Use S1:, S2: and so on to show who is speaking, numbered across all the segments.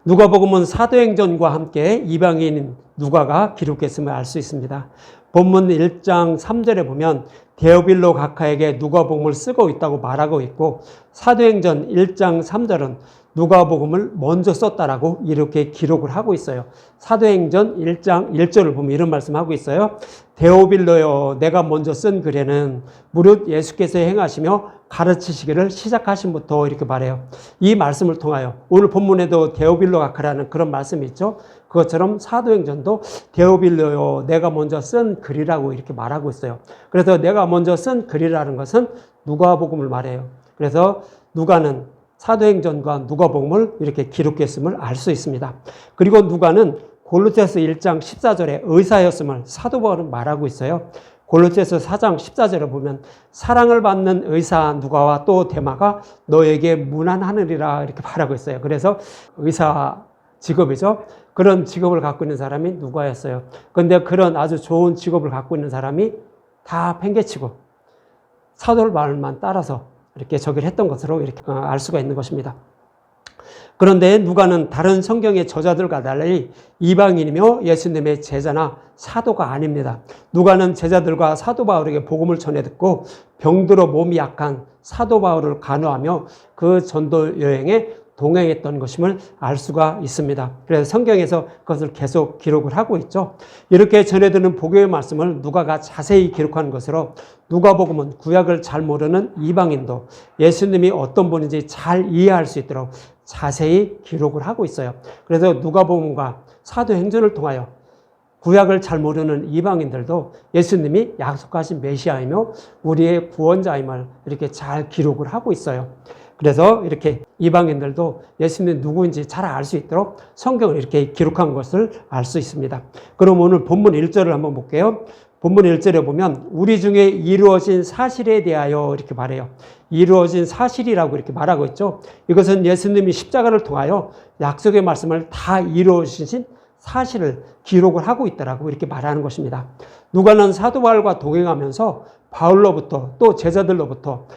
S1: 누가복음은 사도행전과 함께 이방인인 누가가 기록했음을 알 수 있습니다. 본문 1장 3절에 보면 데오빌로 각하에게 누가복음을 쓰고 있다고 말하고 있고, 사도행전 1장 3절은 누가복음을 먼저 썼다라고 이렇게 기록을 하고 있어요. 사도행전 1장 1절을 보면 이런 말씀하고 있어요. 데오빌로여, 내가 먼저 쓴 글에는 무릇 예수께서 행하시며 가르치시기를 시작하신부터, 이렇게 말해요. 이 말씀을 통하여 오늘 본문에도 데오빌로 각하라는 그런 말씀이 있죠. 그것처럼 사도행전도 데오빌로여, 내가 먼저 쓴 글이라고 이렇게 말하고 있어요. 그래서 내가 먼저 쓴 글이라는 것은 누가복음을 말해요. 그래서 누가는 사도행전과 누가복음을 이렇게 기록했음을 알 수 있습니다. 그리고 누가는 골로새서 1장 14절에 의사였음을 사도 바울은 말하고 있어요. 골로새서 4장 14절에 보면 사랑을 받는 의사 누가와 또 데마가 너에게 문안하느니라, 이렇게 말하고 있어요. 그래서 의사 직업이죠. 그런 직업을 갖고 있는 사람이 누가였어요. 그런데 그런 아주 좋은 직업을 갖고 있는 사람이 다 팽개치고 사도 말만 따라서 이렇게 저기를 했던 것으로 이렇게 알 수가 있는 것입니다. 그런데 누가는 다른 성경의 저자들과 달리 이방인이며 예수님의 제자나 사도가 아닙니다. 누가는 제자들과 사도 바울에게 복음을 전해 듣고 병들어 몸이 약한 사도 바울을 간호하며 그 전도 여행에 동행했던 것임을 알 수가 있습니다. 그래서 성경에서 그것을 계속 기록을 하고 있죠. 이렇게 전해드는 복음의 말씀을 누가가 자세히 기록한 것으로 누가복음은 구약을 잘 모르는 이방인도 예수님이 어떤 분인지 잘 이해할 수 있도록 자세히 기록을 하고 있어요. 그래서 누가복음과 사도행전을 통하여 구약을 잘 모르는 이방인들도 예수님이 약속하신 메시아이며 우리의 구원자임을 이렇게 잘 기록을 하고 있어요. 그래서 이렇게 이방인들도 예수님이 누구인지 잘 알 수 있도록 성경을 이렇게 기록한 것을 알 수 있습니다. 그럼 오늘 본문 1절을 한번 볼게요. 본문 1절에 보면 우리 중에 이루어진 사실에 대하여 이렇게 말해요. 이루어진 사실이라고 이렇게 말하고 있죠. 이것은 예수님이 십자가를 통하여 약속의 말씀을 다 이루어주신 사실을 기록을 하고 있다라고 이렇게 말하는 것입니다. 누가는 사도 바울과 동행하면서 바울로부터 또 제자들로부터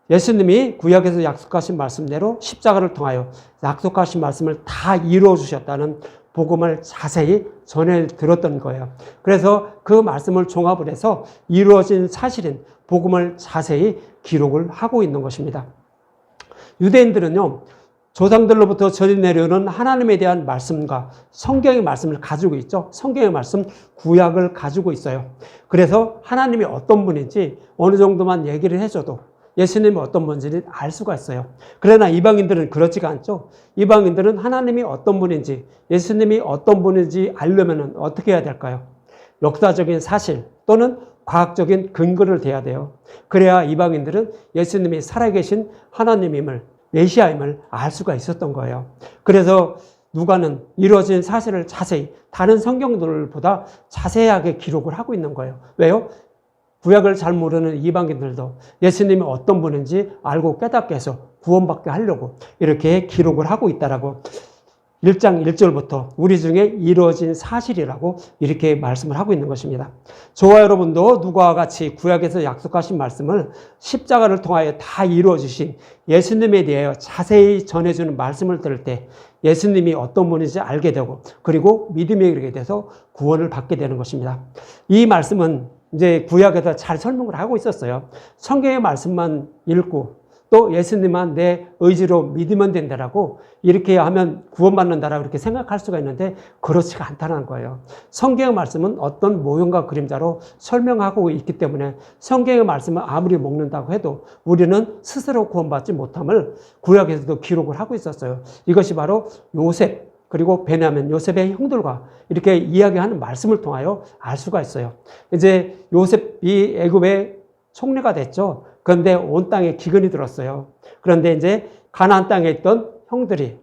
S1: 예수님이 구약에서 약속하신 말씀대로 십자가를 통하여 약속하신 말씀을 다 이루어 주셨다는 복음을 자세히 전해 들었던 거예요. 그래서 그 말씀을 종합을 해서 이루어진 사실인 복음을 자세히 기록을 하고 있는 것입니다. 유대인들은요, 조상들로부터 전해 내려오는 하나님에 대한 말씀과 성경의 말씀을 가지고 있죠. 성경의 말씀, 구약을 가지고 있어요. 그래서 하나님이 어떤 분인지 어느 정도만 얘기를 해줘도 예수님이 어떤 분인지 알 수가 있어요. 그러나 이방인들은 그렇지가 않죠. 이방인들은 하나님이 어떤 분인지, 예수님이 어떤 분인지 알려면 어떻게 해야 될까요? 역사적인 사실 또는 과학적인 근거를 대야 돼요. 그래야 이방인들은 예수님이 살아계신 하나님임을, 메시아임을 알 수가 있었던 거예요. 그래서 누가는 이루어진 사실을 자세히 다른 성경들보다 자세하게 기록을 하고 있는 거예요. 왜요? 구약을 잘 모르는 이방인들도 예수님이 어떤 분인지 알고 깨닫게 해서 구원받게 하려고 이렇게 기록을 하고 있다라고 1장 1절부터 우리 중에 이루어진 사실이라고 이렇게 말씀을 하고 있는 것입니다. 저와 여러분도 누가와 같이 구약에서 약속하신 말씀을 십자가를 통하여 다 이루어 주신 예수님에 대하여 자세히 전해주는 말씀을 들을 때 예수님이 어떤 분인지 알게 되고 그리고 믿음에 이르게 돼서 구원을 받게 되는 것입니다. 이 말씀은 이제 구약에서 잘 설명을 하고 있었어요. 성경의 말씀만 읽고 또 예수님만 내 의지로 믿으면 된다라고 이렇게 하면 구원받는다라고 이렇게 생각할 수가 있는데 그렇지가 않다는 거예요. 성경의 말씀은 어떤 모형과 그림자로 설명하고 있기 때문에 성경의 말씀을 아무리 먹는다고 해도 우리는 스스로 구원받지 못함을 구약에서도 기록을 하고 있었어요. 이것이 바로 요셉 그리고 베냐민, 요셉의 형들과 이렇게 이야기하는 말씀을 통하여 알 수가 있어요. 이제 요셉이 애굽의 총리가 됐죠. 그런데 온 땅에 기근이 들었어요. 그런데 이제 가나안 땅에 있던 형들이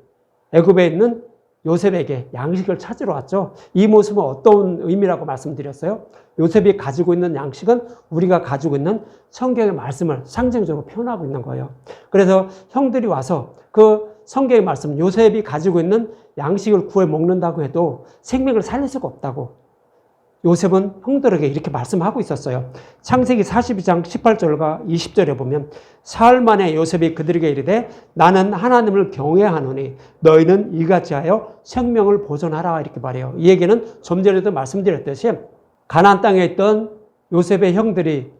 S1: 애굽에 있는 요셉에게 양식을 찾으러 왔죠. 이 모습은 어떤 의미라고 말씀드렸어요? 요셉이 가지고 있는 양식은 우리가 가지고 있는 성경의 말씀을 상징적으로 표현하고 있는 거예요. 그래서 형들이 와서 그 성경의 말씀, 요셉이 가지고 있는 양식을 구해 먹는다고 해도 생명을 살릴 수가 없다고. 요셉은 형들에게 이렇게 말씀하고 있었어요. 창세기 42장 18절과 20절에 보면 사흘 만에 요셉이 그들에게 이르되 나는 하나님을 경외하노니 너희는 이같이 하여 생명을 보존하라 이렇게 말해요. 이 얘기는 좀 전에도 말씀드렸듯이 가나안 땅에 있던 요셉의 형들이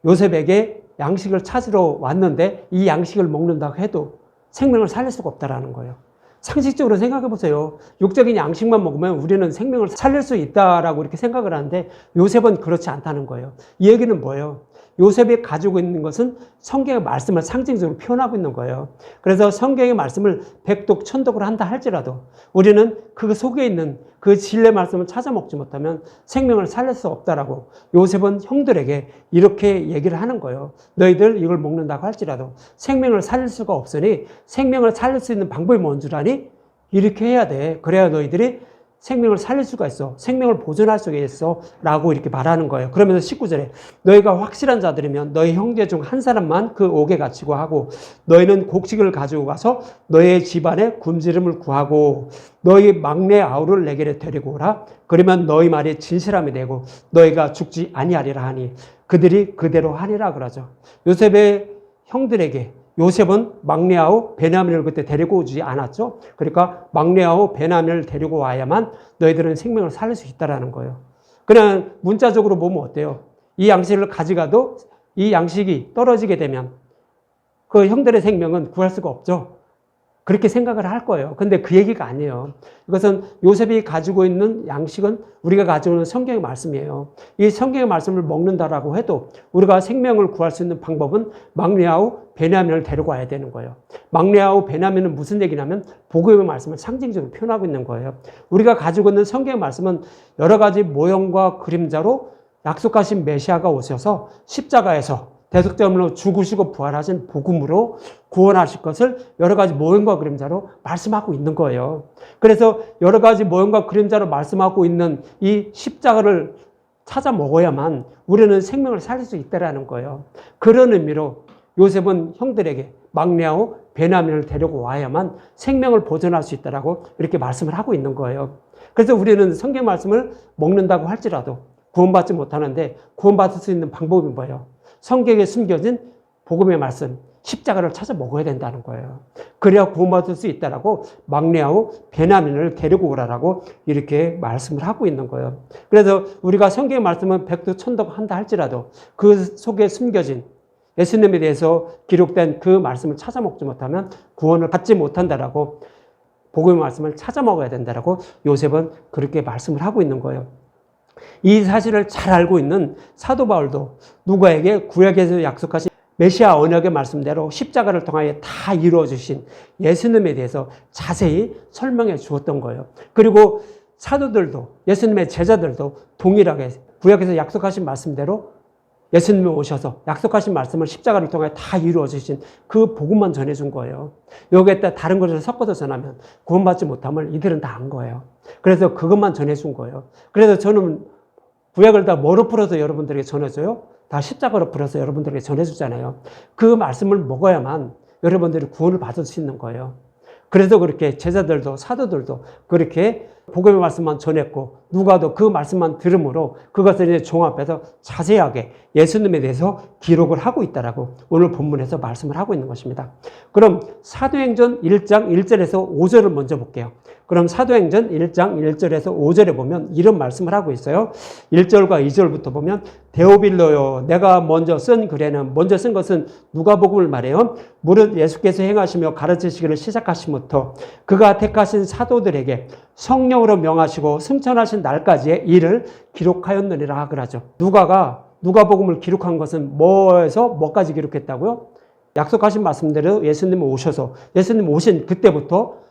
S1: 요셉에게 양식을 찾으러 왔는데 이 양식을 먹는다고 해도 생명을 살릴 수가 없다라는 거예요. 상식적으로 생각해 보세요. 육적인 양식만 먹으면 우리는 생명을 살릴 수 있다라고 이렇게 생각을 하는데 요셉은 그렇지 않다는 거예요. 이 얘기는 뭐예요? 요셉이 가지고 있는 것은 성경의 말씀을 상징적으로 표현하고 있는 거예요. 그래서 성경의 말씀을 백독, 천독을 한다 할지라도 우리는 그 속에 있는 그 진리의 말씀을 찾아 먹지 못하면 생명을 살릴 수 없다라고 요셉은 형들에게 이렇게 얘기를 하는 거예요. 너희들 이걸 먹는다고 할지라도 생명을 살릴 수가 없으니 생명을 살릴 수 있는 방법이 뭔 줄 아니? 이렇게 해야 돼. 그래야 너희들이 생명을 살릴 수가 있어. 생명을 보존할 수가 있어. 라고 이렇게 말하는 거예요. 그러면서 19절에 너희가 확실한 자들이면 너희 형제 중 한 사람만 그 옥에 갇히고 하고 너희는 곡식을 가지고 가서 너희의 집안에 굶주림을 구하고 너희 막내 아우를 내게 데리고 오라. 그러면 너희 말이 진실함이 되고 너희가 죽지 아니하리라 하니 그들이 그대로 하니라 그러죠. 요셉의 형들에게 요셉은 막내 아우 베냐민을 그때 데리고 오지 않았죠. 그러니까 막내 아우 베냐민을 데리고 와야만 너희들은 생명을 살릴 수 있다는 거예요. 그냥 문자적으로 보면 어때요? 이 양식을 가져가도 이 양식이 떨어지게 되면 그 형들의 생명은 구할 수가 없죠. 그렇게 생각을 할 거예요. 근데 그 얘기가 아니에요. 이것은 요셉이 가지고 있는 양식은 우리가 가지고 있는 성경의 말씀이에요. 이 성경의 말씀을 먹는다라고 해도 우리가 생명을 구할 수 있는 방법은 막내 아우 베냐민을 데리고 와야 되는 거예요. 막내 아우 베냐민은 무슨 얘기냐면 복음의 말씀을 상징적으로 표현하고 있는 거예요. 우리가 가지고 있는 성경의 말씀은 여러 가지 모형과 그림자로 약속하신 메시아가 오셔서 십자가에서 대속제물로 죽으시고 부활하신 복음으로 구원하실 것을 여러 가지 모형과 그림자로 말씀하고 있는 거예요. 그래서 여러 가지 모형과 그림자로 말씀하고 있는 이 십자가를 찾아 먹어야만 우리는 생명을 살릴 수 있다는 거예요. 그런 의미로 요셉은 형들에게 막내 아우 베냐민을 데리고 와야만 생명을 보존할 수 있다라고 이렇게 말씀을 하고 있는 거예요. 그래서 우리는 성경 말씀을 먹는다고 할지라도 구원받지 못하는데 구원받을 수 있는 방법이 뭐예요? 성경에 숨겨진 복음의 말씀, 십자가를 찾아 먹어야 된다는 거예요. 그래야 구원받을 수 있다라고 막내 아우 베냐민을 데리고 오라라고 이렇게 말씀을 하고 있는 거예요. 그래서 우리가 성경의 말씀은 백도 천도가 한다 할지라도 그 속에 숨겨진 예수님에 대해서 기록된 그 말씀을 찾아 먹지 못하면 구원을 받지 못한다라고 복음의 말씀을 찾아 먹어야 된다라고 요셉은 그렇게 말씀을 하고 있는 거예요. 이 사실을 잘 알고 있는 사도 바울도 누가에게 구약에서 약속하신 메시아 언약의 말씀대로 십자가를 통하여 다 이루어 주신 예수님에 대해서 자세히 설명해 주었던 거예요. 그리고 사도들도 예수님의 제자들도 동일하게 구약에서 약속하신 말씀대로 예수님이 오셔서 약속하신 말씀을 십자가를 통해 다 이루어 주신 그 복음만 전해준 거예요. 여기에다 다른 것을 섞어서 전하면 구원받지 못함을 이들은 다 안 거예요. 그래서 그것만 전해준 거예요. 그래서 저는 구약을 다 뭐로 풀어서 여러분들에게 전해줘요? 다 십자가로 풀어서 여러분들에게 전해주잖아요. 그 말씀을 먹어야만 여러분들이 구원을 받을 수 있는 거예요. 그래서 그렇게 제자들도 사도들도 그렇게 복음의 말씀만 전했고 누가도 그 말씀만 들음으로 그것을 이제 종합해서 자세하게 예수님에 대해서 기록을 하고 있다라고 오늘 본문에서 말씀을 하고 있는 것입니다. 그럼 사도행전 1장 1절에서 5절을 먼저 볼게요. 그럼 사도행전 1장 1절에서 5절에 보면 이런 말씀을 하고 있어요. 1절과 2절부터 보면 데오빌로요 내가 먼저 쓴 글에는 먼저 쓴 것은 누가복음을 말해요. 무릇 예수께서 행하시며 가르치시기를 시작하심부터 그가 택하신 사도들에게 성령으로 명하시고 승천하신 날까지의 일을 기록하였느니라 그러죠. 누가복음을 기록한 것은 뭐에서 뭐까지 기록했다고요? 약속하신 말씀대로 예수님 오셔서 예수님 오신 그때부터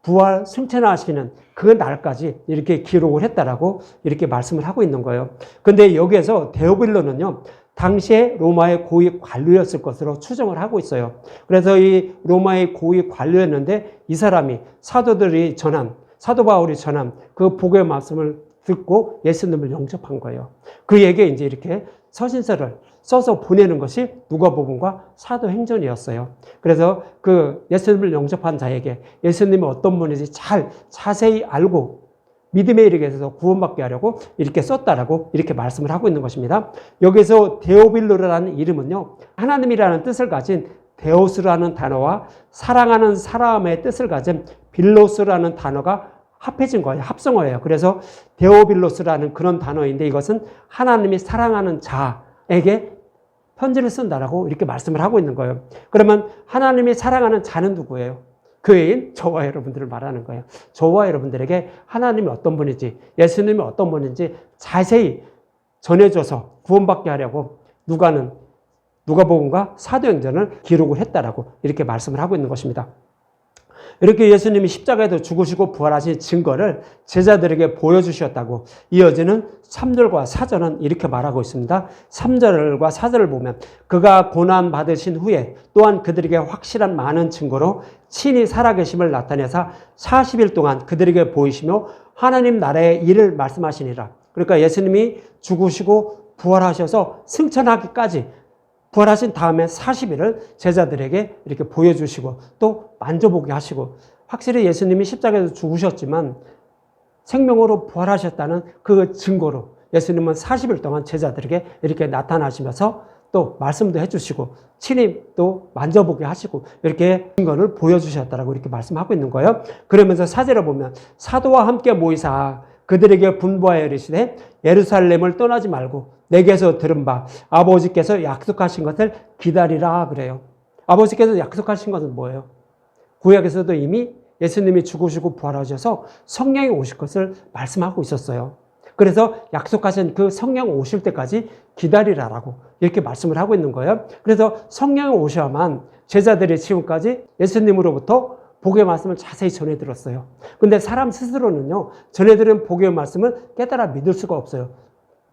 S1: 부활 승천하시는 그 날까지 이렇게 기록을 했다라고 이렇게 말씀을 하고 있는 거예요. 근데 여기에서 데오빌로는요, 당시에 로마의 고위 관료였을 것으로 추정을 하고 있어요. 그래서 이 로마의 고위 관료였는데 이 사람이 사도들이 전한, 사도 바울이 전한 그 복음의 말씀을 듣고 예수님을 영접한 거예요. 그에게 이제 이렇게 서신서를 써서 보내는 것이 누가복음과 사도행전이었어요. 그래서 그 예수님을 영접한 자에게 예수님이 어떤 분인지 잘 자세히 알고 믿음에 이르게 해서 구원받게 하려고 이렇게 썼다라고 이렇게 말씀을 하고 있는 것입니다. 여기서 데오빌로라는 이름은요, 하나님이라는 뜻을 가진 데오스라는 단어와 사랑하는 사람의 뜻을 가진 빌로스라는 단어가 합해진 거예요. 합성어예요. 그래서 데오빌로스라는 그런 단어인데 이것은 하나님이 사랑하는 자에게 편지를 쓴다라고 이렇게 말씀을 하고 있는 거예요. 그러면 하나님이 사랑하는 자는 누구예요? 교회인 저와 여러분들을 말하는 거예요. 저와 여러분들에게 하나님이 어떤 분인지, 예수님이 어떤 분인지 자세히 전해줘서 구원받게 하려고 누가복음과 사도행전을 기록을 했다라고 이렇게 말씀을 하고 있는 것입니다. 이렇게 예수님이 십자가에서 죽으시고 부활하신 증거를 제자들에게 보여주셨다고 이어지는 3절과 4절은 이렇게 말하고 있습니다. 3절과 4절을 보면 그가 고난 받으신 후에 또한 그들에게 확실한 많은 증거로 친히 살아계심을 나타내사 40일 동안 그들에게 보이시며 하나님 나라의 일을 말씀하시니라. 그러니까 예수님이 죽으시고 부활하셔서 승천하기까지 부활하신 다음에 40일을 제자들에게 이렇게 보여주시고 또 만져보게 하시고, 확실히 예수님이 십자가에서 죽으셨지만 생명으로 부활하셨다는 그 증거로 예수님은 40일 동안 제자들에게 이렇게 나타나시면서 또 말씀도 해주시고 친히 또 만져보게 하시고 이렇게 증거를 보여주셨다라고 이렇게 말씀하고 있는 거예요. 그러면서 4절에 보면 사도와 함께 모이사 그들에게 분부하여 이르시되 예루살렘을 떠나지 말고 내게서 들은 바 아버지께서 약속하신 것을 기다리라 그래요. 아버지께서 약속하신 것은 뭐예요? 구약에서도 이미 예수님이 죽으시고 부활하셔서 성령이 오실 것을 말씀하고 있었어요. 그래서 약속하신 그 성령 오실 때까지 기다리라라고 이렇게 말씀을 하고 있는 거예요. 그래서 성령이 오셔야만 제자들이 지금까지 예수님으로부터 복의 말씀을 자세히 전해 들었어요. 근데 사람 스스로는요, 전해 들은 복의 말씀을 깨달아 믿을 수가 없어요.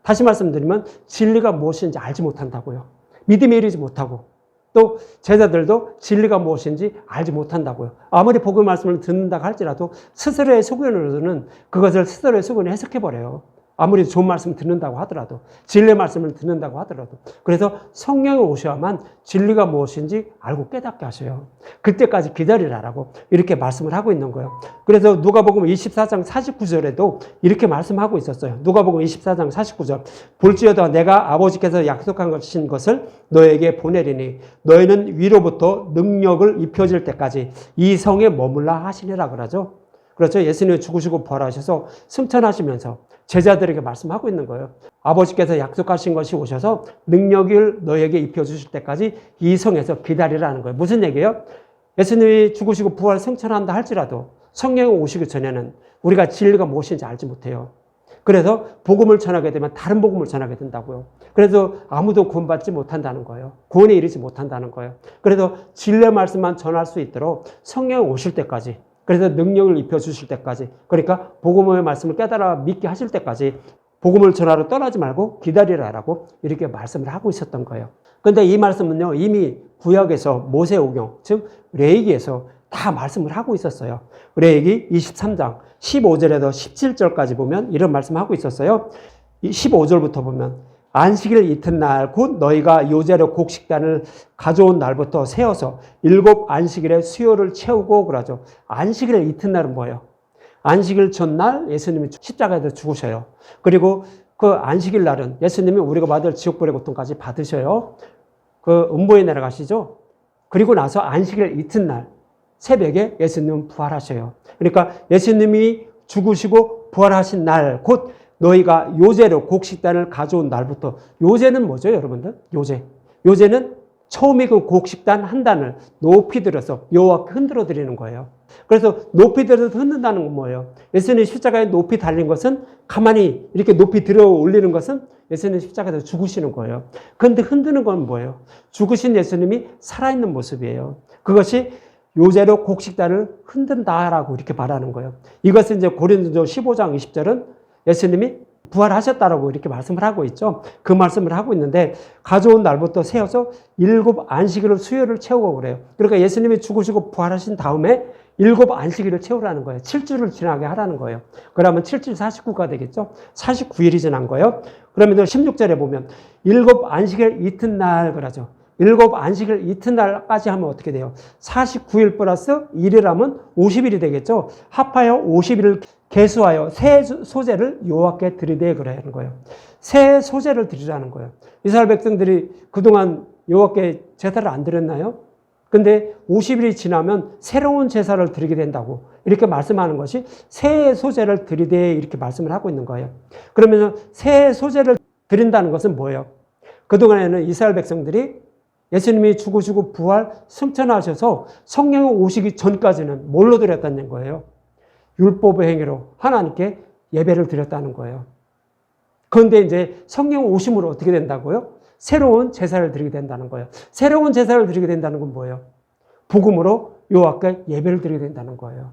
S1: 다시 말씀드리면 진리가 무엇인지 알지 못한다고요. 믿음에 이르지 못하고 또 제자들도 진리가 무엇인지 알지 못한다고요. 아무리 복의 말씀을 듣는다고 할지라도 스스로의 소견으로는 그것을 스스로의 소견에 해석해버려요. 아무리 좋은 말씀을 듣는다고 하더라도, 진리의 말씀을 듣는다고 하더라도. 그래서 성령이 오셔야만 진리가 무엇인지 알고 깨닫게 하셔요. 그때까지 기다리라라고 이렇게 말씀을 하고 있는 거예요. 그래서 누가복음 24장 49절에도 이렇게 말씀하고 있었어요. 누가복음 24장 49절. 볼지어다 내가 아버지께서 약속한 것을 너에게 보내리니 너희는 위로부터 능력을 입혀질 때까지 이 성에 머물라 하시니라 그러죠. 그렇죠. 예수님이 죽으시고 부활하셔서 승천하시면서 제자들에게 말씀하고 있는 거예요. 아버지께서 약속하신 것이 오셔서 능력을 너에게 입혀주실 때까지 이 성에서 기다리라는 거예요. 무슨 얘기예요? 예수님이 죽으시고 부활 승천한다 할지라도 성령이 오시기 전에는 우리가 진리가 무엇인지 알지 못해요. 그래서 복음을 전하게 되면 다른 복음을 전하게 된다고요. 그래서 아무도 구원받지 못한다는 거예요. 구원에 이르지 못한다는 거예요. 그래서 진리의 말씀만 전할 수 있도록 성령이 오실 때까지, 그래서 능력을 입혀주실 때까지, 그러니까 복음의 말씀을 깨달아 믿게 하실 때까지 복음을 전하러 떠나지 말고 기다리라라고 이렇게 말씀을 하고 있었던 거예요. 그런데 이 말씀은요, 이미 구약에서 모세오경, 즉 레위기에서 다 말씀을 하고 있었어요. 레위기 23장 15절에서 17절까지 보면 이런 말씀하고 있었어요. 15절부터 보면 안식일 이튿날 곧 너희가 요제로 곡식단을 가져온 날부터 세어서 7 안식일에 수요를 채우고 그러죠. 안식일 이튿날은 뭐예요? 안식일 전날 예수님이 십자가에서 죽으셔요. 그리고 그 안식일 날은 예수님이 우리가 받을 지옥불의 고통까지 받으셔요. 그 음보에 내려가시죠. 그리고 나서 안식일 이튿날 새벽에 예수님은 부활하셔요. 그러니까 예수님이 죽으시고 부활하신 날 곧 너희가 요제로 곡식단을 가져온 날부터, 요제는 뭐죠 여러분들? 요제는 처음에 그 곡식단 한 단을 높이 들어서 여호와께 흔들어 드리는 거예요. 그래서 높이 들어서 흔든다는 건 뭐예요? 예수님 십자가에 높이 달린 것은, 가만히 이렇게 높이 들어 올리는 것은 예수님 십자가에서 죽으시는 거예요. 그런데 흔드는 건 뭐예요? 죽으신 예수님이 살아있는 모습이에요. 그것이 요제로 곡식단을 흔든다라고 이렇게 말하는 거예요. 이것은 이제 고린도서 15장 20절은 예수님이 부활하셨다라고 이렇게 말씀을 하고 있죠. 그 말씀을 하고 있는데 가져온 날부터 세어서 7 안식일을 수요를 채우고 그래요. 그러니까 예수님이 죽으시고 부활하신 다음에 7 안식일을 채우라는 거예요. 7주를 지나게 하라는 거예요. 그러면 7주 49가 되겠죠. 49일이 지난 거예요. 그러면 16절에 보면 7 안식일 이튿날 그러죠. 일곱 안식일 이튿날까지 하면 어떻게 돼요? 49일 플러스 1일 하면 50일이 되겠죠. 합하여 50일을 계수하여 새 소제를 여호와께 드리되 그러는 거예요. 새 소제를 드리라는 거예요. 이스라엘 백성들이 그동안 여호와께 제사를 안 드렸나요? 근데 50일이 지나면 새로운 제사를 드리게 된다고 이렇게 말씀하는 것이 새 소제를 드리되 이렇게 말씀을 하고 있는 거예요. 그러면 새 소제를 드린다는 것은 뭐예요? 그동안에는 이스라엘 백성들이 예수님이 죽으시고 부활 승천하셔서 성령이 오시기 전까지는 뭘로 드렸다는 거예요? 율법의 행위로 하나님께 예배를 드렸다는 거예요. 그런데 이제 성령 오심으로 어떻게 된다고요? 새로운 제사를 드리게 된다는 거예요. 새로운 제사를 드리게 된다는 건 뭐예요? 복음으로 여호와께 예배를 드리게 된다는 거예요.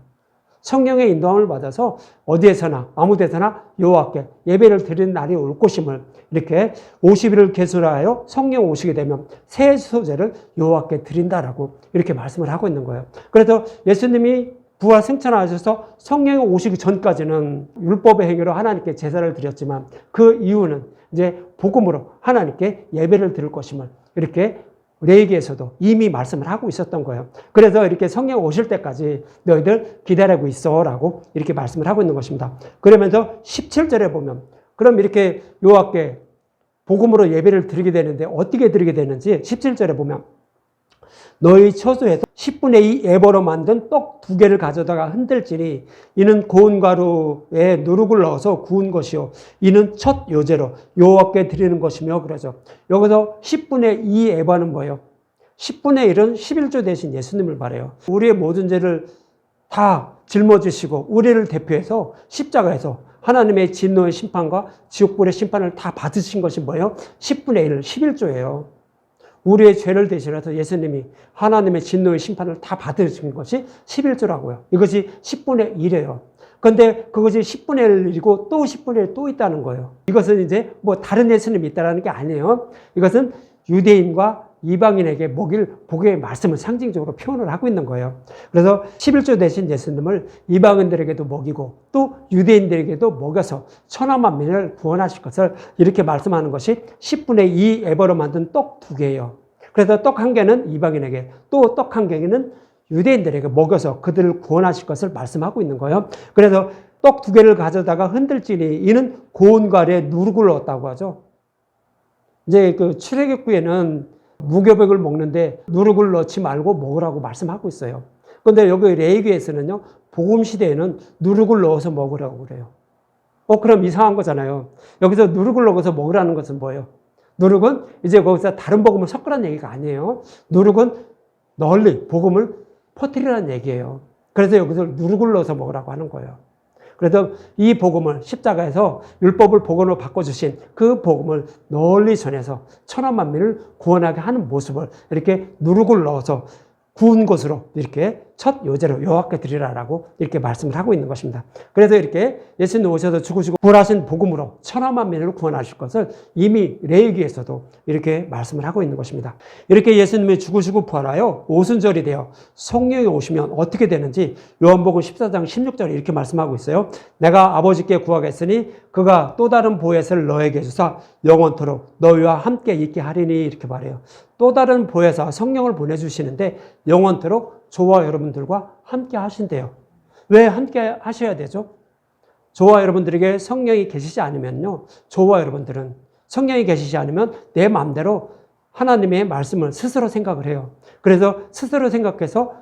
S1: 성령의 인도함을 받아서 어디에서나 아무 데서나 여호와께 예배를 드리는 날이 올 것임을 이렇게 50일을 계수하여 성령 오시게 되면 새 소제를 여호와께 드린다라고 이렇게 말씀을 하고 있는 거예요. 그래서 예수님이 부활 승천하셔서 성령이 오시기 전까지는 율법의 행위로 하나님께 제사를 드렸지만 그 이유는 이제 복음으로 하나님께 예배를 드릴 것임을 이렇게 레위기에서도 이미 말씀을 하고 있었던 거예요. 그래서 이렇게 성령 오실 때까지 너희들 기다리고 있어 라고 이렇게 말씀을 하고 있는 것입니다. 그러면서 17절에 보면 그럼 이렇게 여호와께 복음으로 예배를 드리게 되는데 어떻게 드리게 되는지 17절에 보면 너희 처소에서 10분의 2 에버로 만든 떡 2개를 가져다가 흔들지니 이는 고운 가루에 누룩을 넣어서 구운 것이요 이는 첫 요제로 여호와께 드리는 것이며 그러죠. 여기서 10분의 2 에버는 뭐예요? 10분의 1은 11조 대신 예수님을 말해요. 우리의 모든 죄를 다 짊어지시고 우리를 대표해서 십자가에서 하나님의 진노의 심판과 지옥불의 심판을 다 받으신 것이 뭐예요? 10분의 1, 11조예요. 우리의 죄를 대신해서 예수님이 하나님의 진노의 심판을 다 받으신 것이 11조라고요. 이것이 10분의 1이에요. 그런데 그것이 10분의 1이고 또 10분의 1 또 있다는 거예요. 이것은 이제 뭐 다른 예수님이 있다는 게 아니에요. 이것은 유대인과 이방인에게 먹일 복의 말씀을 상징적으로 표현을 하고 있는 거예요. 그래서 11조 대신 예수님을 이방인들에게도 먹이고 또 유대인들에게도 먹여서 천하만민을 구원하실 것을 이렇게 말씀하는 것이 10분의 2 에버로 만든 떡 2개예요. 그래서 떡 1개는 이방인에게 또 떡 1개는 유대인들에게 먹여서 그들을 구원하실 것을 말씀하고 있는 거예요. 그래서 떡 2개를 가져다가 흔들지니 이는 고운 가루에 누룩을 넣었다고 하죠. 이제 그 출애굽기에는 무교백을 먹는데 누룩을 넣지 말고 먹으라고 말씀하고 있어요. 그런데 여기 레위기에서는요, 복음 시대에는 누룩을 넣어서 먹으라고 그래요. 그럼 이상한 거잖아요. 여기서 누룩을 넣어서 먹으라는 것은 뭐예요? 누룩은 이제 거기서 다른 복음을 섞으라는 얘기가 아니에요. 누룩은 널리 복음을 퍼뜨리라는 얘기예요. 그래서 여기서 누룩을 넣어서 먹으라고 하는 거예요. 그래서 이 복음을 십자가에서 율법을 복음으로 바꿔주신 그 복음을 널리 전해서 천하만민을 구원하게 하는 모습을 이렇게 누룩을 넣어서 구운 것으로 이렇게 첫 요제로 여호와께 드리라라고 이렇게 말씀을 하고 있는 것입니다. 그래서 이렇게 예수님 오셔서 죽으시고 부활하신 복음으로 천하만민을 구원하실 것을 이미 레위기에서도 이렇게 말씀을 하고 있는 것입니다. 이렇게 예수님이 죽으시고 부활하여 오순절이 되어 성령이 오시면 어떻게 되는지 요한복음 14장 16절에 이렇게 말씀하고 있어요. 내가 아버지께 구하겠으니 그가 또 다른 보혜사를 너에게 주사 영원토록 너희와 함께 있게 하리니 이렇게 말해요. 또 다른 보혜사 성령을 보내주시는데 영원토록 저와 여러분들과 함께 하신대요. 왜 함께 하셔야 되죠? 저와 여러분들에게 성령이 계시지 않으면요, 저와 여러분들은 성령이 계시지 않으면 내 마음대로 하나님의 말씀을 스스로 생각을 해요. 그래서 스스로 생각해서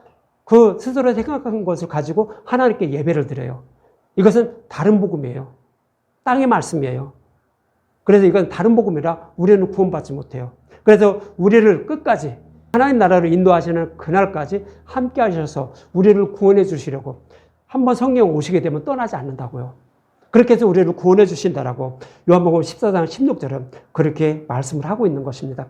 S1: 그 스스로 생각한 것을 가지고 하나님께 예배를 드려요. 이것은 다른 복음이에요. 땅의 말씀이에요. 그래서 이건 다른 복음이라 우리는 구원받지 못해요. 그래서 우리를 끝까지 하나님 나라로 인도하시는 그날까지 함께 하셔서 우리를 구원해 주시려고 한번 성령 오시게 되면 떠나지 않는다고요. 그렇게 해서 우리를 구원해 주신다라고 요한복음 14장 16절은 그렇게 말씀을 하고 있는 것입니다.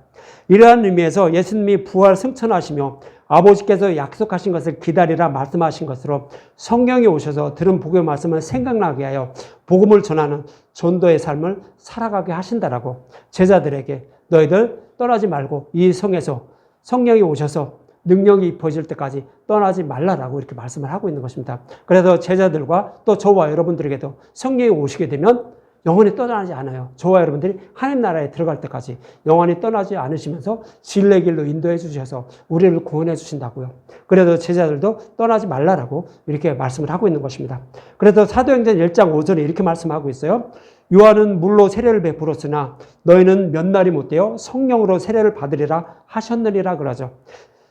S1: 이러한 의미에서 예수님이 부활 승천하시며 아버지께서 약속하신 것을 기다리라 말씀하신 것으로 성령이 오셔서 들은 복음의 말씀을 생각나게 하여 복음을 전하는 전도의 삶을 살아가게 하신다라고 제자들에게 너희들 떠나지 말고 이 성에서 성령이 오셔서 능력이 입혀질 때까지 떠나지 말라라고 이렇게 말씀을 하고 있는 것입니다. 그래서 제자들과 또 저와 여러분들에게도 성령이 오시게 되면 영원히 떠나지 않아요. 저와 여러분들이 하나님 나라에 들어갈 때까지 영원히 떠나지 않으시면서 진리의 길로 인도해 주셔서 우리를 구원해 주신다고요. 그래도 제자들도 떠나지 말라라고 이렇게 말씀을 하고 있는 것입니다. 그래서 사도행전 1장 5절에 이렇게 말씀하고 있어요. 요한은 물로 세례를 베풀었으나 너희는 몇 날이 못되어 성령으로 세례를 받으리라 하셨느니라 그러죠.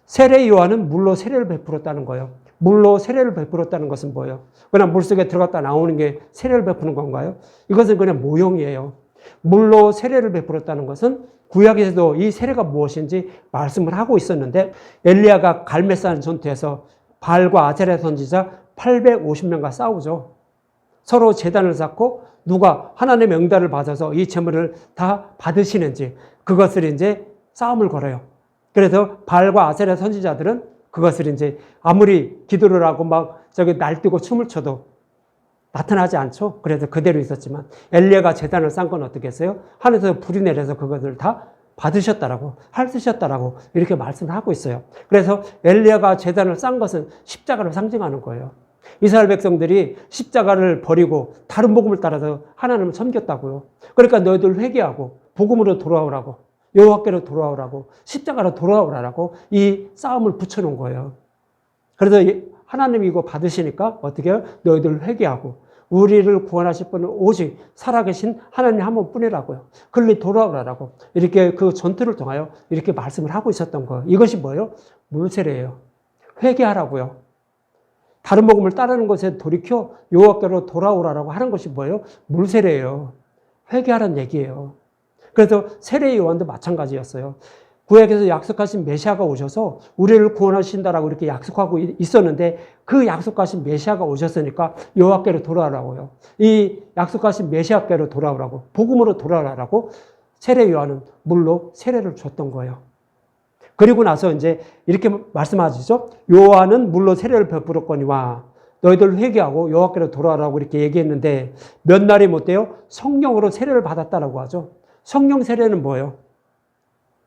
S1: 세례 요한은 물로 세례를 베풀었다는 거예요. 물로 세례를 베풀었다는 것은 뭐예요? 그냥 물속에 들어갔다 나오는 게 세례를 베푸는 건가요? 이것은 그냥 모형이에요. 물로 세례를 베풀었다는 것은 구약에서도 이 세례가 무엇인지 말씀을 하고 있었는데 엘리야가 갈멜산 전투에서 바알과 아세라 선지자 850명과 싸우죠. 서로 제단을 쌓고 누가 하나님의 응답을 받아서 이 제물을 다 받으시는지 그것을 이제 싸움을 걸어요. 그래서 바알과 아세라 선지자들은 그것을 이제 아무리 기도를 하고 막 저기 날뛰고 춤을 춰도 나타나지 않죠. 그래서 그대로 있었지만 엘리야가 제단을 쌓은 건 어떻게 했어요? 하늘에서 불이 내려서 그것을 다 받으셨다라고 핥으셨다라고 이렇게 말씀을 하고 있어요. 그래서 엘리야가 제단을 쌓은 것은 십자가를 상징하는 거예요. 이스라엘 백성들이 십자가를 버리고 다른 복음을 따라서 하나님을 섬겼다고요. 그러니까 너희들 회개하고 복음으로 돌아오라고 여호와께로 돌아오라고 십자가로 돌아오라고 이 싸움을 붙여놓은 거예요. 그래서 하나님이 이거 받으시니까 어떻게 해요? 너희들 회개하고 우리를 구원하실 분은 오직 살아계신 하나님 한 분뿐이라고요. 그리 돌아오라고 이렇게 그 전투를 통하여 이렇게 말씀을 하고 있었던 거예요. 이것이 뭐예요? 물세례예요. 회개하라고요. 다른 복음을 따르는 것에 돌이켜 여호와께로 돌아오라고 하는 것이 뭐예요? 물세례예요. 회개하라는 얘기예요. 그래서 세례 요한도 마찬가지였어요. 구약에서 약속하신 메시아가 오셔서 우리를 구원하신다라고 이렇게 약속하고 있었는데 그 약속하신 메시아가 오셨으니까 여호와께로 돌아오라고요. 이 약속하신 메시아께로 돌아오라고 복음으로 돌아오라고 세례 요한은 물로 세례를 줬던 거예요. 그리고 나서 이제 이렇게 말씀하시죠. 요한은 물로 세례를 베풀었거니와 너희들 회개하고 여호와께로 돌아오라고 이렇게 얘기했는데 몇 날이 못돼요? 성령으로 세례를 받았다라고 하죠. 성령 세례는 뭐예요?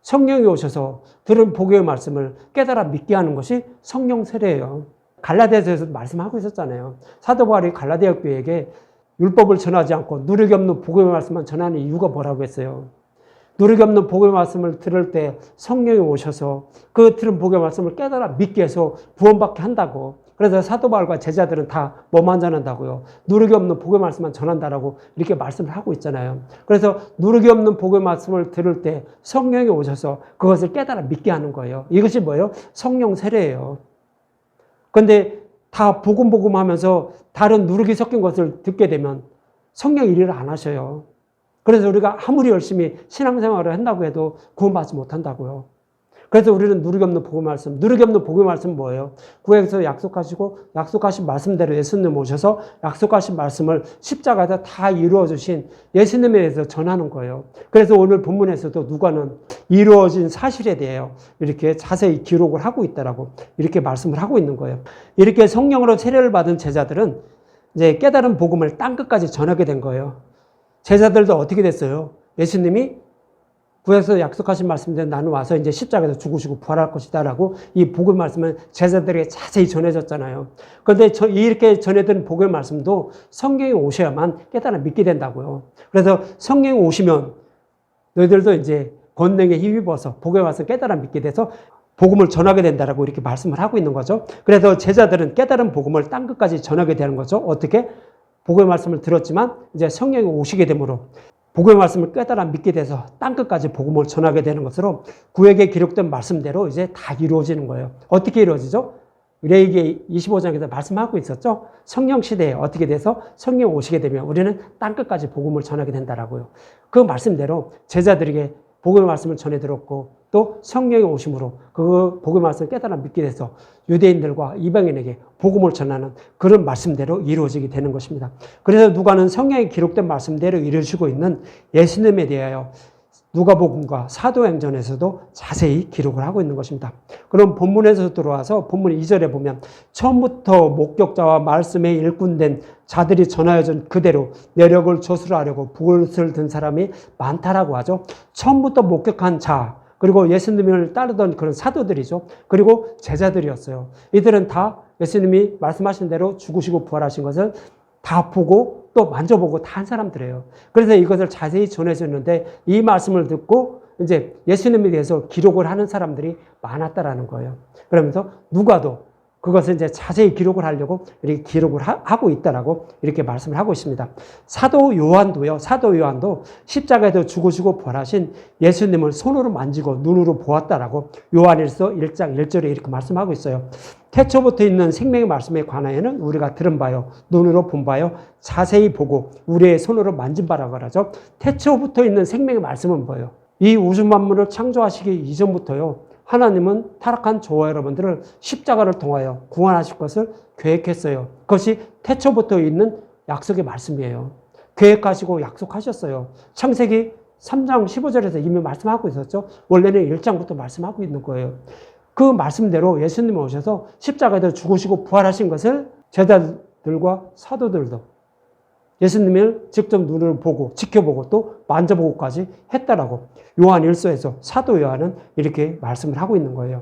S1: 성령이 오셔서 들은 복음의 말씀을 깨달아 믿게 하는 것이 성령 세례예요. 갈라디아서에서 말씀하고 있었잖아요. 사도 바울이 갈라디아 교회에게 율법을 전하지 않고 누르기 없는 복음의 말씀만 전하는 이유가 뭐라고 했어요? 누르기 없는 복음의 말씀을 들을 때 성령이 오셔서 그 들은 복음의 말씀을 깨달아 믿게 해서 구원받게 한다고. 그래서 사도 바울과 제자들은 다 뭐만 전한다고요? 누르기 없는 복음의 말씀만 전한다라고 이렇게 말씀을 하고 있잖아요. 그래서 누르기 없는 복음의 말씀을 들을 때 성령이 오셔서 그것을 깨달아 믿게 하는 거예요. 이것이 뭐예요? 성령 세례예요. 그런데 다 복음 하면서 다른 누르기 섞인 것을 듣게 되면 성령 일을 안 하셔요. 그래서 우리가 아무리 열심히 신앙생활을 한다고 해도 구원받지 못한다고요. 그래서 우리는 누르기 없는 복음의 말씀, 누르기 없는 복음의 말씀은 뭐예요? 구약에서 약속하신 말씀대로 예수님 오셔서 약속하신 말씀을 십자가에서 다 이루어주신 예수님에 대해서 전하는 거예요. 그래서 오늘 본문에서도 누가는 이루어진 사실에 대해 이렇게 자세히 기록을 하고 있다라고 이렇게 말씀을 하고 있는 거예요. 이렇게 성령으로 세례를 받은 제자들은 이제 깨달은 복음을 땅끝까지 전하게 된 거예요. 제자들도 어떻게 됐어요? 예수님이 구약에서 약속하신 말씀대로 나는 와서 이제 십자가에서 죽으시고 부활할 것이다라고 이 복음의 말씀을 제자들에게 자세히 전해졌잖아요. 그런데 이렇게 전해드린 복음의 말씀도 성령이 오셔야만 깨달아 믿게 된다고요. 그래서 성령이 오시면 너희들도 이제 권능에 힘입어서 복음의 말씀 깨달아 믿게 돼서 복음을 전하게 된다라고 이렇게 말씀을 하고 있는 거죠. 그래서 제자들은 깨달은 복음을 땅끝까지 전하게 되는 거죠. 어떻게? 복음의 말씀을 들었지만 이제 성령이 오시게 되므로 복음의 말씀을 깨달아 믿게 돼서 땅끝까지 복음을 전하게 되는 것으로 구약에 기록된 말씀대로 이제 다 이루어지는 거예요. 어떻게 이루어지죠? 레위기 25장에서 말씀하고 있었죠. 성령 시대에 어떻게 돼서 성령 오시게 되면 우리는 땅끝까지 복음을 전하게 된다라고요. 그 말씀대로 제자들에게 복음의 말씀을 전해 들었고 또 성령이 오심으로 그 복음의 말씀을 깨달아 믿게 돼서 유대인들과 이방인에게 복음을 전하는 그런 말씀대로 이루어지게 되는 것입니다. 그래서 누가는 성경에 기록된 말씀대로 이루어지고 있는 예수님에 대하여 누가복음과 사도행전에서도 자세히 기록을 하고 있는 것입니다. 그럼 본문에서 들어와서 본문 2절에 보면 처음부터 목격자와 말씀에 일꾼된 자들이 전하여준 그대로 내력을 조술하려고 붓을 든 사람이 많다라고 하죠. 처음부터 목격한 자, 그리고 예수님을 따르던 그런 사도들이죠. 그리고 제자들이었어요. 이들은 다 예수님이 말씀하신 대로 죽으시고 부활하신 것을 다 보고 또 만져보고 다 한 사람들이에요. 그래서 이것을 자세히 전해줬는데 이 말씀을 듣고 이제 예수님에 대해서 기록을 하는 사람들이 많았다라는 거예요. 그러면서 누가도 그것을 이제 자세히 기록을 하려고 이렇게 기록을 하고 있다라고 이렇게 말씀을 하고 있습니다. 사도 요한도 십자가에서 죽으시고 부활하신 예수님을 손으로 만지고 눈으로 보았다라고 요한일서 1장 1절에 이렇게 말씀하고 있어요. 태초부터 있는 생명의 말씀에 관하여는 우리가 들은 바요, 눈으로 본 바요, 자세히 보고 우리의 손으로 만진 바라고 하죠. 태초부터 있는 생명의 말씀은 뭐예요? 이 우주 만물을 창조하시기 이전부터요, 하나님은 타락한 저와 여러분들을 십자가를 통하여 구원하실 것을 계획했어요. 그것이 태초부터 있는 약속의 말씀이에요. 계획하시고 약속하셨어요. 창세기 3장 15절에서 이미 말씀하고 있었죠. 원래는 1장부터 말씀하고 있는 거예요. 그 말씀대로 예수님이 오셔서 십자가에서 죽으시고 부활하신 것을 제자들과 사도들도 예수님을 직접 눈으로 보고 지켜보고 또 만져보고까지 했다라고 요한 1서에서 사도 요한은 이렇게 말씀을 하고 있는 거예요.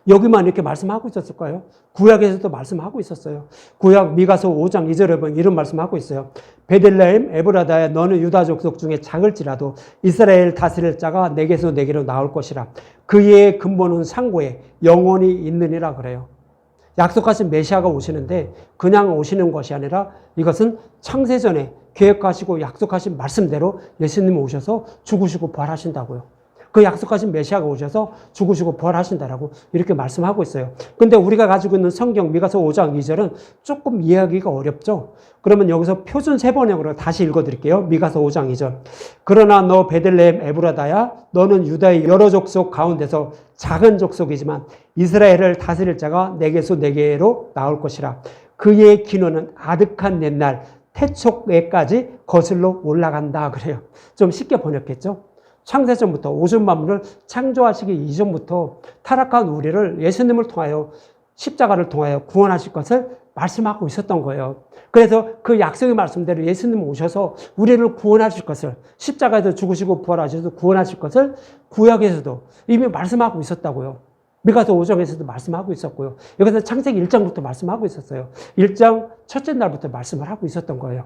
S1: 여기만 이렇게 말씀하고 있었을까요? 구약에서도 말씀하고 있었어요. 구약 미가서 5장 2절에 보면 이런 말씀하고 있어요. 베들레헴 에브라다야 너는 유다 족속 중에 작을지라도 이스라엘 다스릴 자가 내게서 내게로 나올 것이라. 그의 근본은 상고에 영원히 있느니라 그래요. 약속하신 메시아가 오시는데 그냥 오시는 것이 아니라 이것은 창세전에 계획하시고 약속하신 말씀대로 예수님이 오셔서 죽으시고 부활하신다고요. 그 약속하신 메시아가 오셔서 죽으시고 부활하신다라고 이렇게 말씀하고 있어요. 근데 우리가 가지고 있는 성경 미가서 5장 2절은 조금 이해하기가 어렵죠. 그러면 여기서 표준 세번역으로 다시 읽어드릴게요. 미가서 5장 2절. 그러나 너 베들레헴 에브라다야 너는 유다의 여러 족속 가운데서 작은 족속이지만 이스라엘을 다스릴 자가 내게서 내게로 나올 것이라. 그의 기노는 아득한 옛날 태초에까지 거슬러 올라간다 그래요. 좀 쉽게 번역했죠. 창세전부터 우주 만물을 창조하시기 이전부터 타락한 우리를 예수님을 통하여 십자가를 통하여 구원하실 것을 말씀하고 있었던 거예요. 그래서 그 약속의 말씀대로 예수님 오셔서 우리를 구원하실 것을 십자가에서 죽으시고 부활하셔서 구원하실 것을 구약에서도 이미 말씀하고 있었다고요. 미가서 5장에서도 말씀하고 있었고요. 여기서 창세기 1장부터 말씀하고 있었어요. 1장 첫째 날부터 말씀을 하고 있었던 거예요.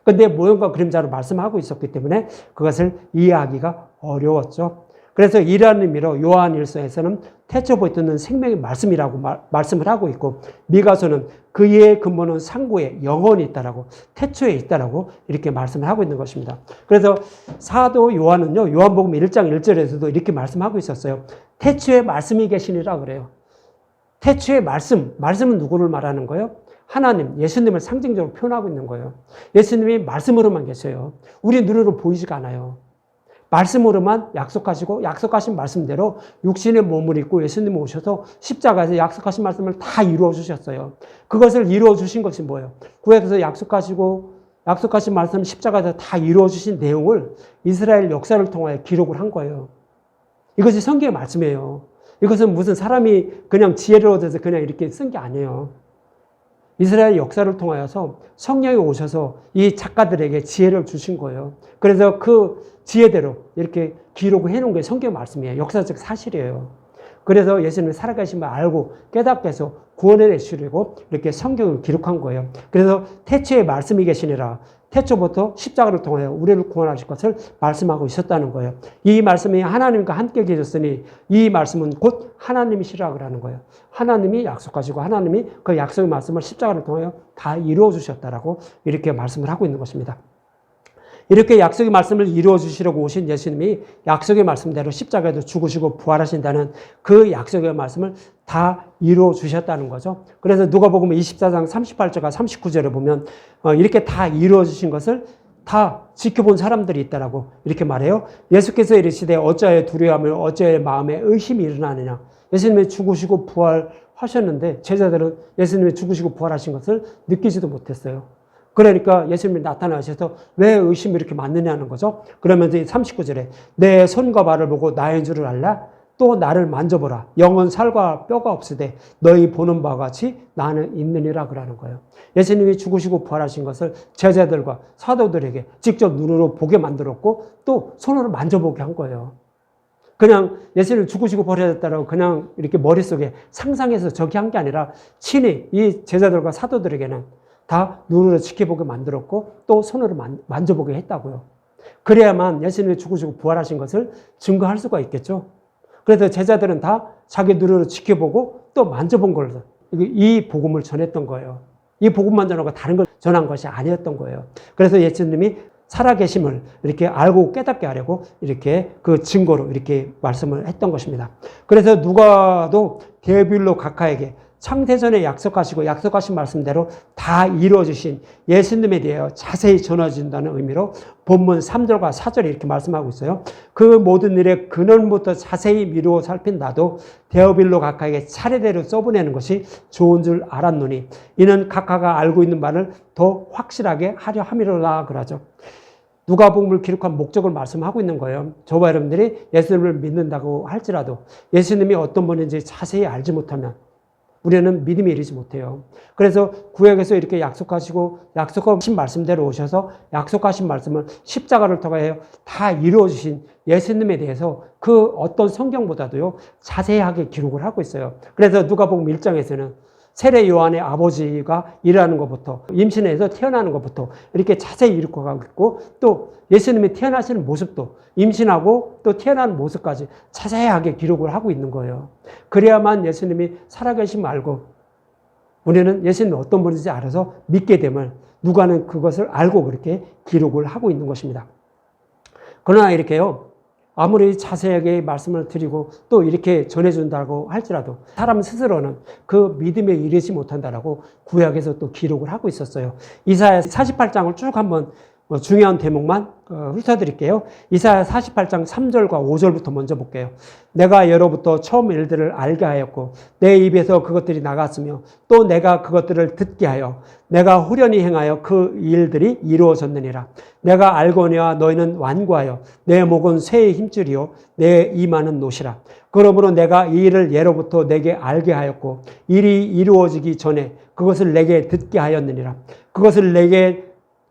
S1: 근데 모형과 그림자로 말씀하고 있었기 때문에 그것을 이해하기가 어려웠죠. 그래서 이러한 의미로 요한일서에서는 태초부터 있는 생명의 말씀이라고 말씀을 하고 있고 미가서는 그의 근본은 상고에 영원히 있다라고 태초에 있다라고 이렇게 말씀을 하고 있는 것입니다. 그래서 사도 요한은요, 요한복음 1장 1절에서도 이렇게 말씀하고 있었어요. 태초에 말씀이 계시니라 그래요. 태초의 말씀은 누구를 말하는 거예요? 하나님, 예수님을 상징적으로 표현하고 있는 거예요. 예수님이 말씀으로만 계셔요. 우리 눈으로 보이지가 않아요. 말씀으로만 약속하시고 약속하신 말씀대로 육신의 몸을 입고 예수님 오셔서 십자가에서 약속하신 말씀을 다 이루어 주셨어요. 그것을 이루어 주신 것이 뭐예요? 구약에서 약속하신 말씀 십자가에서 다 이루어 주신 내용을 이스라엘 역사를 통하여 기록을 한 거예요. 이것이 성경의 말씀이에요. 이것은 무슨 사람이 그냥 지혜를 얻어서 그냥 이렇게 쓴 게 아니에요. 이스라엘 역사를 통하여서 성령이 오셔서 이 작가들에게 지혜를 주신 거예요. 그래서 그 지혜대로 이렇게 기록을 해놓은 게 성경 말씀이에요. 역사적 사실이에요. 그래서 예수님이 살아계신 걸 알고 깨닫게 해서 구원해 내시려고 이렇게 성경을 기록한 거예요. 그래서 태초에 말씀이 계시니라. 태초부터 십자가를 통하여 우리를 구원하실 것을 말씀하고 있었다는 거예요. 이 말씀이 하나님과 함께 계셨으니 이 말씀은 곧 하나님이시라고 하는 거예요. 하나님이 약속하시고 하나님이 그 약속의 말씀을 십자가를 통하여 다 이루어 주셨다라고 이렇게 말씀을 하고 있는 것입니다. 이렇게 약속의 말씀을 이루어 주시려고 오신 예수님이 약속의 말씀대로 십자가에도 죽으시고 부활하신다는 그 약속의 말씀을 다 이루어 주셨다는 거죠. 그래서 누가복음 24장 38절과 39절에 보면 이렇게 다 이루어 주신 것을 다 지켜본 사람들이 있다라고 이렇게 말해요. 예수께서 이르시되 어찌하여 두려워하며 어찌하여 마음에 의심이 일어나느냐. 예수님이 죽으시고 부활하셨는데 제자들은 예수님이 죽으시고 부활하신 것을 느끼지도 못했어요. 그러니까 예수님이 나타나셔서 왜 의심이 이렇게 많느냐는 거죠. 그러면서 39절에 내 손과 발을 보고 나인 줄을 알라. 또 나를 만져보라. 영은 살과 뼈가 없으되 너희 보는 바와 같이 나는 있느니라 그러는 거예요. 예수님이 죽으시고 부활하신 것을 제자들과 사도들에게 직접 눈으로 보게 만들었고 또 손으로 만져보게 한 거예요. 그냥 예수님 죽으시고 부활하셨다고 그냥 이렇게 머릿속에 상상해서 저기 한 게 아니라 친히 이 제자들과 사도들에게는 다 눈으로 지켜보게 만들었고 또 손으로 만져보게 했다고요. 그래야만 예수님이 죽으시고 부활하신 것을 증거할 수가 있겠죠. 그래서 제자들은 다 자기 눈으로 지켜보고 또 만져본 걸로 이 복음을 전했던 거예요. 이 복음만 전하고 다른 걸 전한 것이 아니었던 거예요. 그래서 예수님이 살아계심을 이렇게 알고 깨닫게 하려고 이렇게 그 증거로 이렇게 말씀을 했던 것입니다. 그래서 누가도 데오빌로 각하에게 창세전에 약속하신 말씀대로 다 이루어지신 예수님에 대해 자세히 전해준다는 의미로 본문 3절과 4절에 이렇게 말씀하고 있어요. 그 모든 일의 근원부터 자세히 미루어 살핀 나도 데오빌로 각하에게 차례대로 써보내는 것이 좋은 줄 알았노니 이는 각하가 알고 있는 바를 더 확실하게 하려 함이로라 그러죠. 누가복음을 기록한 목적을 말씀하고 있는 거예요. 저와 여러분들이 예수님을 믿는다고 할지라도 예수님이 어떤 분인지 자세히 알지 못하면 우리는 믿음에 이르지 못해요. 그래서 구약에서 이렇게 약속하신 말씀대로 오셔서 약속하신 말씀을 십자가를 통하여 다 이루어주신 예수님에 대해서 그 어떤 성경보다도요 자세하게 기록을 하고 있어요. 그래서 누가복음 1장에서는 세례 요한의 아버지가 일하는 것부터 임신해서 태어나는 것부터 이렇게 자세히 이루어가고 있고 또 예수님이 태어나시는 모습도 임신하고 또 태어나는 모습까지 자세하게 기록을 하고 있는 거예요. 그래야만 예수님이 살아계심을 알고 우리는 예수님이 어떤 분인지 알아서 믿게 됨을 누가는 그것을 알고 그렇게 기록을 하고 있는 것입니다. 그러나 이렇게요. 아무리 자세하게 말씀을 드리고 또 이렇게 전해준다고 할지라도 사람 스스로는 그 믿음에 이르지 못한다라고 구약에서 또 기록을 하고 있었어요. 이사야 48장을 쭉 한번 중요한 대목만 훑어드릴게요. 이사야 48장 3절과 5절부터 먼저 볼게요. 내가 예로부터 처음 일들을 알게 하였고 내 입에서 그것들이 나갔으며 또 내가 그것들을 듣게 하여 내가 후련히 행하여 그 일들이 이루어졌느니라. 내가 알거니와 너희는 완고하여 내 목은 쇠의 힘줄이요 내 이마는 노시라. 그러므로 내가 이 일을 예로부터 내게 알게 하였고 일이 이루어지기 전에 그것을 내게 듣게 하였느니라. 그것을 내게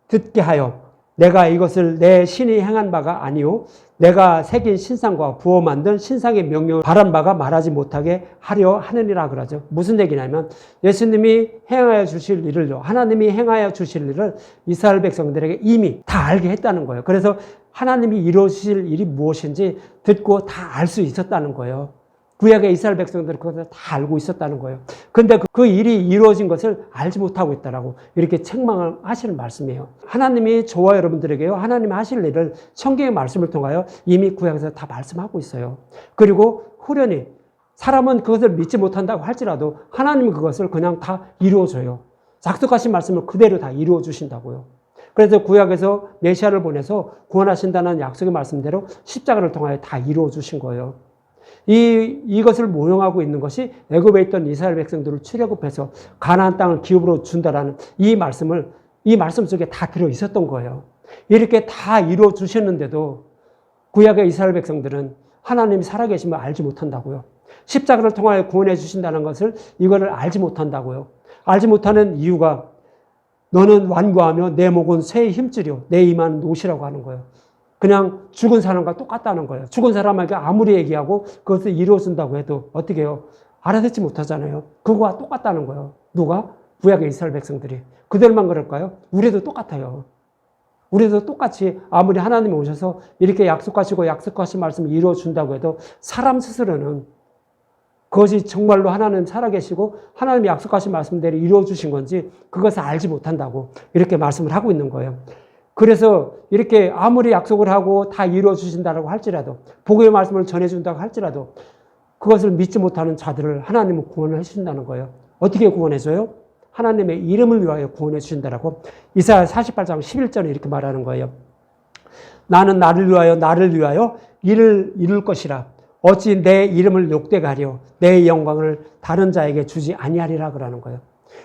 S1: 듣게 하여 내가 이것을 내 신이 행한 바가 아니요 내가 새긴 신상과 부어 만든 신상의 명령을 바란 바가 말하지 못하게 하려 하느니라 그러죠. 무슨 얘기냐면 예수님이 행하여 주실 일을요. 하나님이 행하여 주실 일을 이스라엘 백성들에게 이미 다 알게 했다는 거예요. 그래서 하나님이 이루실 일이 무엇인지 듣고 다 알 수 있었다는 거예요. 구약의 이스라엘 백성들은 그것을 다 알고 있었다는 거예요. 근데 그 일이 이루어진 것을 알지 못하고 있다라고 이렇게 책망을 하시는 말씀이에요. 하나님이 저와 여러분들에게요. 하나님이 하실 일을 성경의 말씀을 통하여 이미 구약에서 다 말씀하고 있어요. 그리고 후련히 사람은 그것을 믿지 못한다고 할지라도 하나님은 그것을 그냥 다 이루어줘요. 약속하신 말씀을 그대로 다 이루어 주신다고요. 그래서 구약에서 메시아를 보내서 구원하신다는 약속의 말씀대로 십자가를 통하여 다 이루어 주신 거예요. 이것을 모형하고 있는 것이 애굽에 있던 이스라엘 백성들을 출애굽해서 가나안 땅을 기업으로 준다라는 이 말씀 속에 다 들어 있었던 거예요. 이렇게 다 이루어 주셨는데도 구약의 이스라엘 백성들은 하나님이 살아계심을 알지 못한다고요. 십자가를 통하여 구원해 주신다는 것을 이거를 알지 못한다고요. 알지 못하는 이유가 너는 완고하며 내 목은 쇠의 힘줄이요 내 이마는 노시라고 하는 거예요. 그냥 죽은 사람과 똑같다는 거예요. 죽은 사람에게 아무리 얘기하고 그것을 이루어준다고 해도 어떻게 해요? 알아듣지 못하잖아요. 그거와 똑같다는 거예요. 누가? 구약의 이스라엘 백성들이. 그들만 그럴까요? 우리도 똑같아요. 우리도 똑같이 아무리 하나님이 오셔서 이렇게 약속하신 말씀을 이루어준다고 해도 사람 스스로는 그것이 정말로 하나님 살아계시고 하나님이 약속하신 말씀대로 이루어주신 건지 그것을 알지 못한다고 이렇게 말씀을 하고 있는 거예요. 그래서 이렇게 아무리 약속을 하고 다 이루어 주신다고 할지라도 복음의 말씀을 전해준다고 할지라도 그것을 믿지 못하는 자들을 하나님은 구원을 해주신다는 거예요. 어떻게 구원해줘요? 하나님의 이름을 위하여 구원해 주신다라고 이사야 48장 11절에 이렇게 말하는 거예요. 나는 나를 위하여 일을 이룰 것이라. 어찌 내 이름을 욕되게 하려 내 영광을 다른 자에게 주지 아니하리라 그러는 거예요.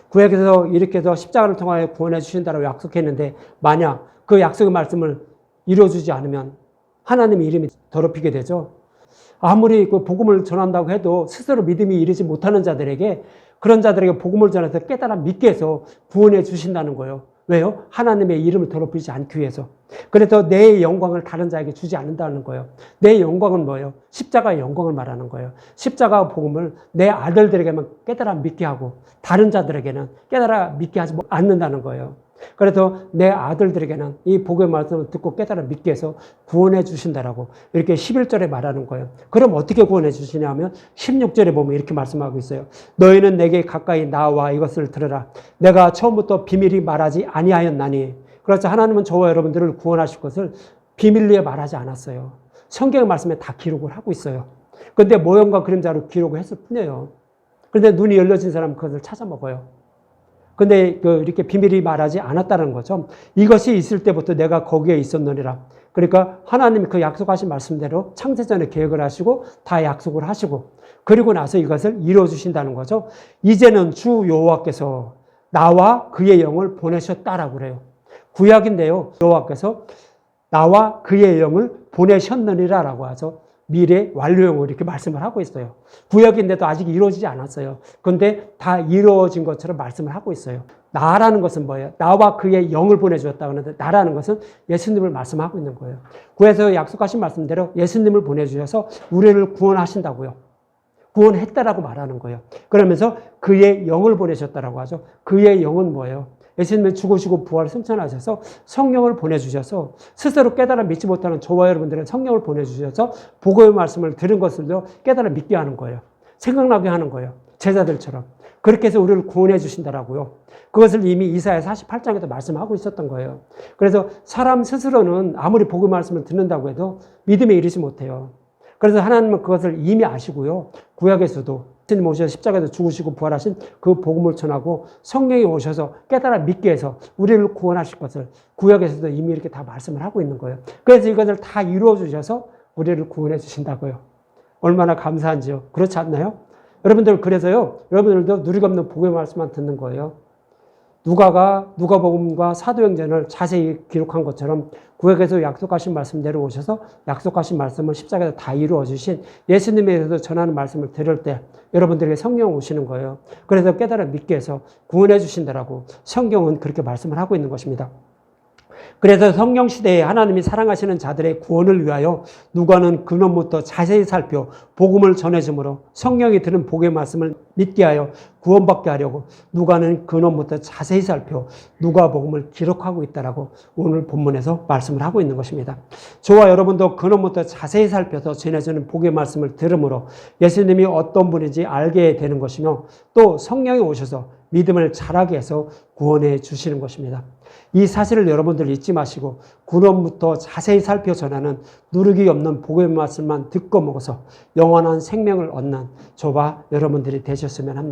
S1: 구약에서 이렇게 해서 십자가를 통하여 구원해 주신다라고 약속했는데 만약 그 약속의 말씀을 이루어주지 않으면 하나님의 이름이 더럽히게 되죠. 아무리 그 복음을 전한다고 해도 스스로 믿음이 이르지 못하는 자들에게 그런 자들에게 복음을 전해서 깨달아 믿게 해서 구원해 주신다는 거예요. 왜요? 하나님의 이름을 더럽히지 않기 위해서. 그래서 내 영광을 다른 자에게 주지 않는다는 거예요. 내 영광은 뭐예요? 십자가의 영광을 말하는 거예요. 십자가 복음을 내 아들들에게만 깨달아 믿게 하고 다른 자들에게는 깨달아 믿게 하지 않는다는 거예요. 그래서 내 아들들에게는 이 복음의 말씀을 듣고 깨달아 믿게 해서 구원해 주신다라고 이렇게 11절에 말하는 거예요. 그럼 어떻게 구원해 주시냐면 16절에 보면 이렇게 말씀하고 있어요. 너희는 내게 가까이 나와 이것을 들으라. 내가 처음부터 비밀히 말하지 아니하였나니. 그래서 하나님은 저와 여러분들을 구원하실 것을 비밀리에 말하지 않았어요. 성경의 말씀에 다 기록을 하고 있어요. 그런데 모형과 그림자로 기록을 했을 뿐이에요. 그런데 눈이 열려진 사람은 그것을 찾아 먹어요. 근데 이렇게 비밀이 말하지 않았다는 거죠. 이것이 있을 때부터 내가 거기에 있었느니라. 그러니까 하나님이 그 약속하신 말씀대로 창세전에 계획을 하시고 다 약속을 하시고 그리고 나서 이것을 이루어 주신다는 거죠. 이제는 주 여호와께서 나와 그의 영을 보내셨다라고 그래요. 구약인데요. 여호와께서 나와 그의 영을 보내셨느니라라고 하죠. 미래 완료형으로 이렇게 말씀을 하고 있어요. 구약인데도 아직 이루어지지 않았어요. 그런데 다 이루어진 것처럼 말씀을 하고 있어요. 나라는 것은 뭐예요? 나와 그의 영을 보내주었다 하는데 나라는 것은 예수님을 말씀하고 있는 거예요. 구에서 약속하신 말씀대로 예수님을 보내주셔서 우리를 구원하신다고요. 구원했다라고 말하는 거예요. 그러면서 그의 영을 보내셨다라고 하죠. 그의 영은 뭐예요? 예수님은 죽으시고 부활 승천하셔서 성령을 보내주셔서 스스로 깨달아 믿지 못하는 저와 여러분들은 성령을 보내주셔서 복음의 말씀을 들은 것을요 깨달아 믿게 하는 거예요. 생각나게 하는 거예요. 제자들처럼. 그렇게 해서 우리를 구원해 주신다라고요. 그것을 이미 이사야 48장에도 말씀하고 있었던 거예요. 그래서 사람 스스로는 아무리 복음의 말씀을 듣는다고 해도 믿음에 이르지 못해요. 그래서 하나님은 그것을 이미 아시고요. 구약에서도 예수님 오셔서 십자가에서 죽으시고 부활하신 그 복음을 전하고 성령이 오셔서 깨달아 믿게 해서 우리를 구원하실 것을 구약에서도 이미 이렇게 다 말씀을 하고 있는 거예요. 그래서 이것을 다 이루어 주셔서 우리를 구원해 주신다고요. 얼마나 감사한지요. 그렇지 않나요? 여러분들 그래서요. 여러분들도 누리가 없는 복음의 말씀만 듣는 거예요. 누가복음과 사도행전을 자세히 기록한 것처럼 구약에서 약속하신 말씀대로 오셔서 약속하신 말씀을 십자가에서 다 이루어 주신 예수님에 대해서 전하는 말씀을 들을 때 여러분들에게 성령 오시는 거예요. 그래서 깨달아 믿게 해서 구원해 주신다라고 성경은 그렇게 말씀을 하고 있는 것입니다. 그래서 성령 시대에 하나님이 사랑하시는 자들의 구원을 위하여 누가는 근원부터 자세히 살펴 복음을 전해주므로 성령이 들은 복의 말씀을 믿게 하여 구원받게 하려고 누가는 근원부터 자세히 살펴 누가복음을 기록하고 있다라고 오늘 본문에서 말씀을 하고 있는 것입니다. 저와 여러분도 근원부터 자세히 살펴서 전해주는 복의 말씀을 들음으로 예수님이 어떤 분인지 알게 되는 것이며 또 성령이 오셔서 믿음을 자라게 해서 구원해 주시는 것입니다. 이 사실을 여러분들 잊지 마시고 근원부터 자세히 살펴 전하는 누르기 없는 복음의 말씀만 듣고 먹어서 영원한 생명을 얻는 저와 여러분들이 되셨으면 합니다.